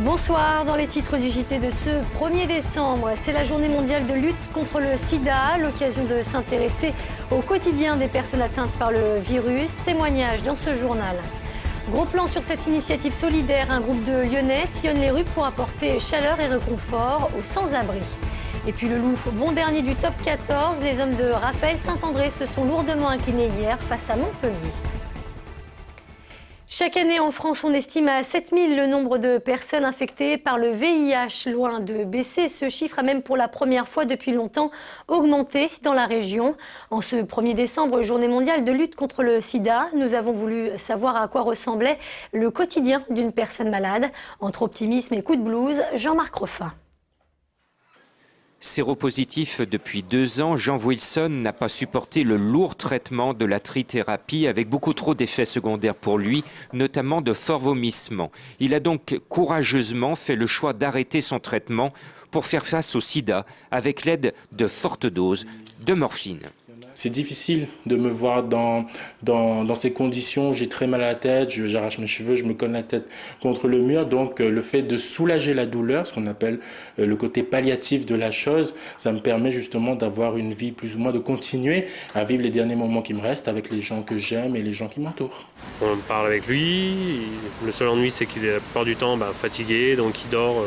Bonsoir, dans les titres du JT de ce 1er décembre, c'est la journée mondiale de lutte contre le sida, l'occasion de s'intéresser au quotidien des personnes atteintes par le virus. Témoignage dans ce journal. Gros plan sur cette initiative solidaire, un groupe de Lyonnais sillonne les rues pour apporter chaleur et réconfort aux sans-abri. Et puis le loup, bon dernier du top 14, les hommes de Raphaël Saint-André se sont lourdement inclinés hier face à Montpellier. Chaque année en France, on estime à 7000 le nombre de personnes infectées par le VIH. Loin de baisser, ce chiffre a même pour la première fois depuis longtemps augmenté dans la région. En ce 1er décembre, journée mondiale de lutte contre le sida, nous avons voulu savoir à quoi ressemblait le quotidien d'une personne malade. Entre optimisme et coup de blues, Jean-Marc Roffa. Séropositif depuis 2 ans, Jean Wilson n'a pas supporté le lourd traitement de la trithérapie avec beaucoup trop d'effets secondaires pour lui, notamment de forts vomissements. Il a donc courageusement fait le choix d'arrêter son traitement pour faire face au sida avec l'aide de fortes doses de morphine. C'est difficile de me voir dans ces conditions. J'ai très mal à la tête, j'arrache mes cheveux, je me colle la tête contre le mur. Donc le fait de soulager la douleur, ce qu'on appelle le côté palliatif de la chose, ça me permet justement d'avoir une vie plus ou moins, de continuer à vivre les derniers moments qui me restent avec les gens que j'aime et les gens qui m'entourent. On parle avec lui. Le seul ennui, c'est qu'il est la plupart du temps fatigué, donc il dort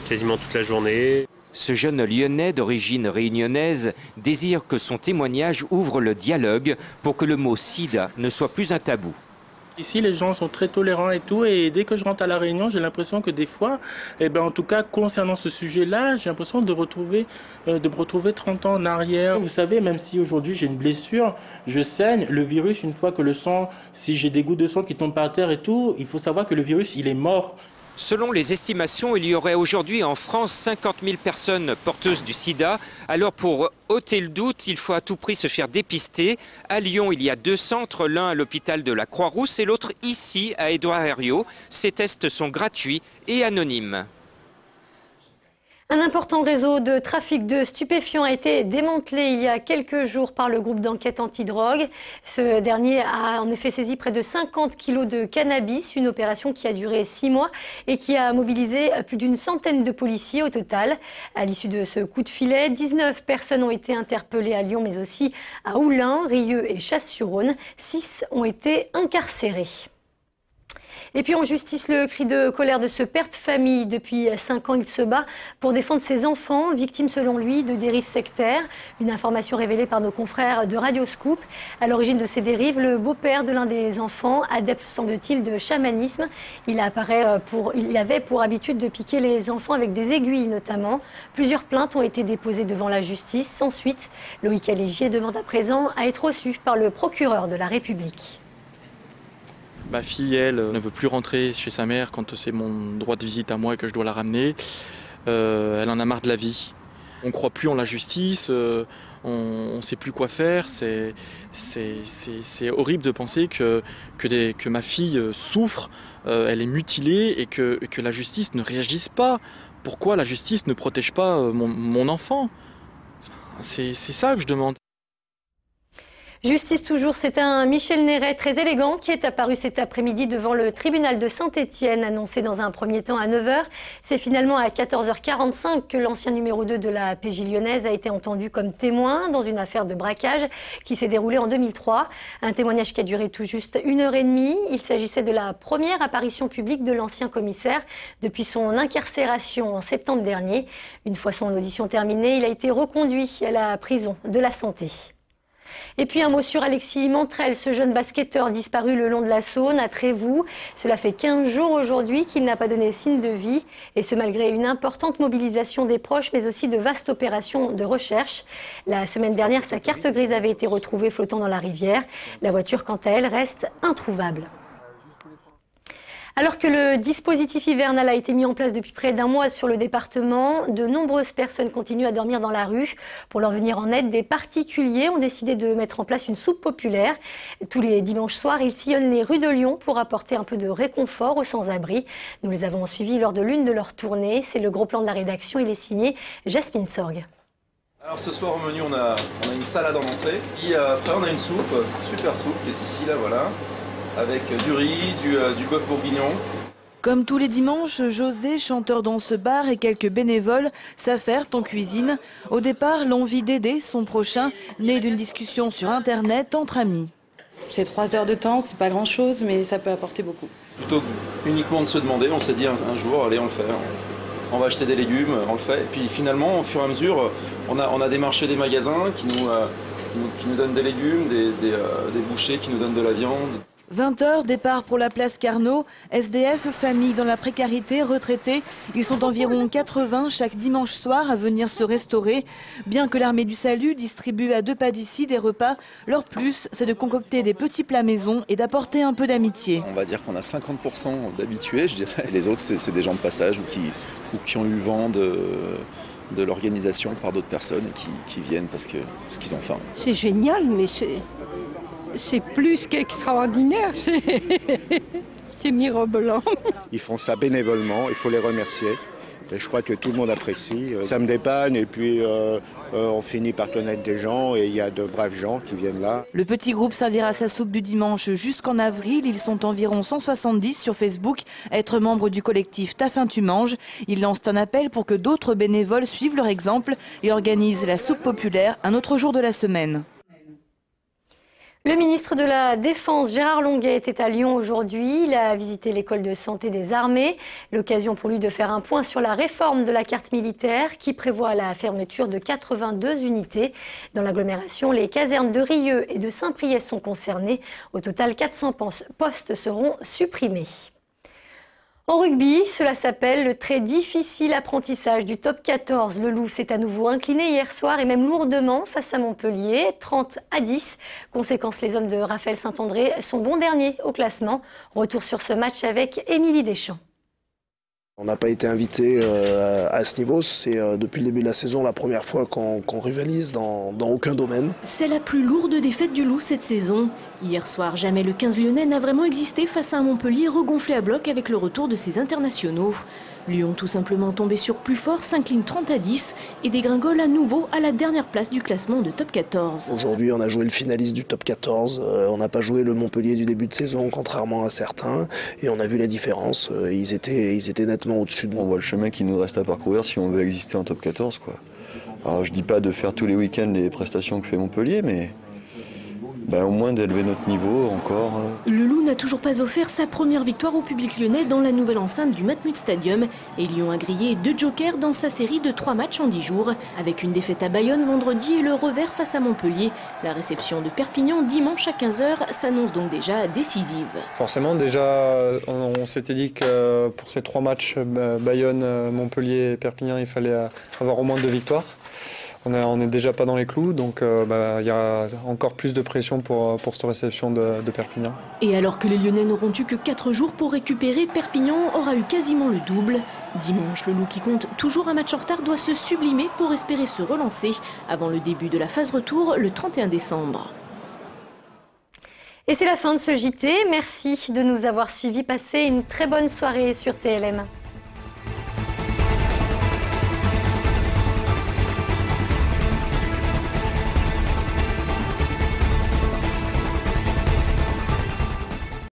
quasiment toute la journée. Ce jeune Lyonnais d'origine réunionnaise désire que son témoignage ouvre le dialogue pour que le mot sida ne soit plus un tabou. Ici, les gens sont très tolérants et tout, et dès que je rentre à La Réunion, j'ai l'impression que des fois, en tout cas, concernant ce sujet-là, j'ai l'impression de me retrouver 30 ans en arrière. Vous savez, même si aujourd'hui j'ai une blessure, je saigne, le virus, une fois que le sang, si j'ai des gouttes de sang qui tombent par terre et tout, il faut savoir que le virus, il est mort. Selon les estimations, il y aurait aujourd'hui en France 50 000 personnes porteuses du sida. Alors pour ôter le doute, il faut à tout prix se faire dépister. À Lyon, il y a 2 centres, l'un à l'hôpital de la Croix-Rousse et l'autre ici à Édouard Herriot. Ces tests sont gratuits et anonymes. Un important réseau de trafic de stupéfiants a été démantelé il y a quelques jours par le groupe d'enquête antidrogue. Ce dernier a en effet saisi près de 50 kilos de cannabis, une opération qui a duré 6 mois et qui a mobilisé plus d'une centaine de policiers au total. À l'issue de ce coup de filet, 19 personnes ont été interpellées à Lyon, mais aussi à Oullins, Rieux et Chasse-sur-Rhône. 6 ont été incarcérés. Et puis en justice, le cri de colère de ce père de famille. Depuis 5 ans, il se bat pour défendre ses enfants, victimes selon lui de dérives sectaires. Une information révélée par nos confrères de Radio Scoop. À l'origine de ces dérives, le beau-père de l'un des enfants, adepte semble-t-il de chamanisme, il avait pour habitude de piquer les enfants avec des aiguilles notamment. Plusieurs plaintes ont été déposées devant la justice. Sans suite, Loïc Allégier demande à présent à être reçu par le procureur de la République. Ma fille, elle, ne veut plus rentrer chez sa mère quand c'est mon droit de visite à moi et que je dois la ramener. Elle en a marre de la vie. On ne croit plus en la justice, on ne sait plus quoi faire. C'est horrible de penser que ma fille souffre, elle est mutilée et que la justice ne réagisse pas. Pourquoi la justice ne protège pas mon enfant? C'est ça que je demande. Justice toujours, c'est un Michel Néret très élégant qui est apparu cet après-midi devant le tribunal de Saint-Étienne, annoncé dans un premier temps à 9h. C'est finalement à 14h45 que l'ancien numéro 2 de la PJ lyonnaise a été entendu comme témoin dans une affaire de braquage qui s'est déroulée en 2003. Un témoignage qui a duré tout juste 1h30. Il s'agissait de la première apparition publique de l'ancien commissaire depuis son incarcération en septembre dernier. Une fois son audition terminée, il a été reconduit à la prison de la Santé. Et puis un mot sur Alexis Montrel, ce jeune basketteur disparu le long de la Saône à Trévoux. Cela fait 15 jours aujourd'hui qu'il n'a pas donné signe de vie. Et ce malgré une importante mobilisation des proches, mais aussi de vastes opérations de recherche. La semaine dernière, sa carte grise avait été retrouvée flottant dans la rivière. La voiture, quant à elle, reste introuvable. Alors que le dispositif hivernal a été mis en place depuis près d'1 mois sur le département, de nombreuses personnes continuent à dormir dans la rue. Pour leur venir en aide, des particuliers ont décidé de mettre en place une soupe populaire. Tous les dimanches soirs, ils sillonnent les rues de Lyon pour apporter un peu de réconfort aux sans-abri. Nous les avons suivis lors de l'une de leurs tournées. C'est le gros plan de la rédaction. Il est signé Jasmine Sorg. Alors ce soir au menu, on a une salade en entrée. Et après, on a une soupe, super soupe qui est ici, là, voilà. Avec du riz, du bœuf bourguignon. Comme tous les dimanches, José, chanteur dans ce bar, et quelques bénévoles s'affairent en cuisine. Au départ, l'envie d'aider son prochain, née d'une discussion sur Internet entre amis. C'est 3 heures de temps, c'est pas grand-chose, mais ça peut apporter beaucoup. Plutôt que uniquement de se demander, on s'est dit un jour, allez, on le fait. On va acheter des légumes, on le fait. Et puis finalement, au fur et à mesure, on a démarché des magasins qui nous donnent des légumes, des bouchers qui nous donnent de la viande. 20h, départ pour la place Carnot. SDF, famille dans la précarité, retraités. Ils sont environ 80 chaque dimanche soir à venir se restaurer. Bien que l'Armée du Salut distribue à 2 pas d'ici des repas, leur plus, c'est de concocter des petits plats maison et d'apporter un peu d'amitié. On va dire qu'on a 50% d'habitués, je dirais. Les autres, c'est des gens de passage ou qui ont eu vent de l'organisation par d'autres personnes et qui viennent parce qu'ils ont faim. C'est génial, mais c'est plus qu'extraordinaire, c'est mirobolant. Ils font ça bénévolement, il faut les remercier. Et je crois que tout le monde apprécie. Ça me dépanne et puis on finit par connaître des gens et il y a de braves gens qui viennent là. Le petit groupe servira sa soupe du dimanche jusqu'en avril. Ils sont environ 170 sur Facebook à être membres du collectif Ta faim tu manges. Ils lancent un appel pour que d'autres bénévoles suivent leur exemple et organisent la soupe populaire un autre jour de la semaine. Le ministre de la Défense, Gérard Longuet, était à Lyon aujourd'hui. Il a visité l'école de santé des armées. L'occasion pour lui de faire un point sur la réforme de la carte militaire qui prévoit la fermeture de 82 unités. Dans l'agglomération, les casernes de Rieux et de Saint-Priest sont concernées. Au total, 400 postes seront supprimés. En rugby, cela s'appelle le très difficile apprentissage du top 14. Le Loup s'est à nouveau incliné hier soir et même lourdement face à Montpellier, 30-10. Conséquence, les hommes de Raphaël Saint-André sont bons derniers au classement. Retour sur ce match avec Émilie Deschamps. On n'a pas été invité à ce niveau, c'est depuis le début de la saison la première fois qu'on rivalise dans aucun domaine. C'est la plus lourde défaite du Loup cette saison. Hier soir, jamais le 15 lyonnais n'a vraiment existé face à un Montpellier regonflé à bloc avec le retour de ses internationaux. Lyon, tout simplement tombé sur plus fort, s'incline 30-10 et dégringole à nouveau à la dernière place du classement de top 14. Aujourd'hui, on a joué le finaliste du top 14, on n'a pas joué le Montpellier du début de saison, contrairement à certains, et on a vu la différence, ils étaient nettement au-dessus de nous. On voit le chemin qui nous reste à parcourir si on veut exister en top 14, quoi. Alors je dis pas de faire tous les week-ends les prestations que fait Montpellier, mais au moins d'élever notre niveau encore. Le Loup n'a toujours pas offert sa première victoire au public lyonnais dans la nouvelle enceinte du Matmut Stadium. Et Lyon a grillé 2 jokers dans sa série de 3 matchs en 10 jours. Avec une défaite à Bayonne vendredi et le revers face à Montpellier. La réception de Perpignan dimanche à 15h s'annonce donc déjà décisive. Forcément, déjà, on s'était dit que pour ces 3 matchs, Bayonne, Montpellier et Perpignan, il fallait avoir au moins 2 victoires. On n'est déjà pas dans les clous, donc y a encore plus de pression pour cette réception de Perpignan. Et alors que les Lyonnais n'auront eu que 4 jours pour récupérer, Perpignan aura eu quasiment le double. Dimanche, le Loup qui compte toujours un match en retard doit se sublimer pour espérer se relancer avant le début de la phase retour le 31 décembre. Et c'est la fin de ce JT. Merci de nous avoir suivis. Passez une très bonne soirée sur TLM.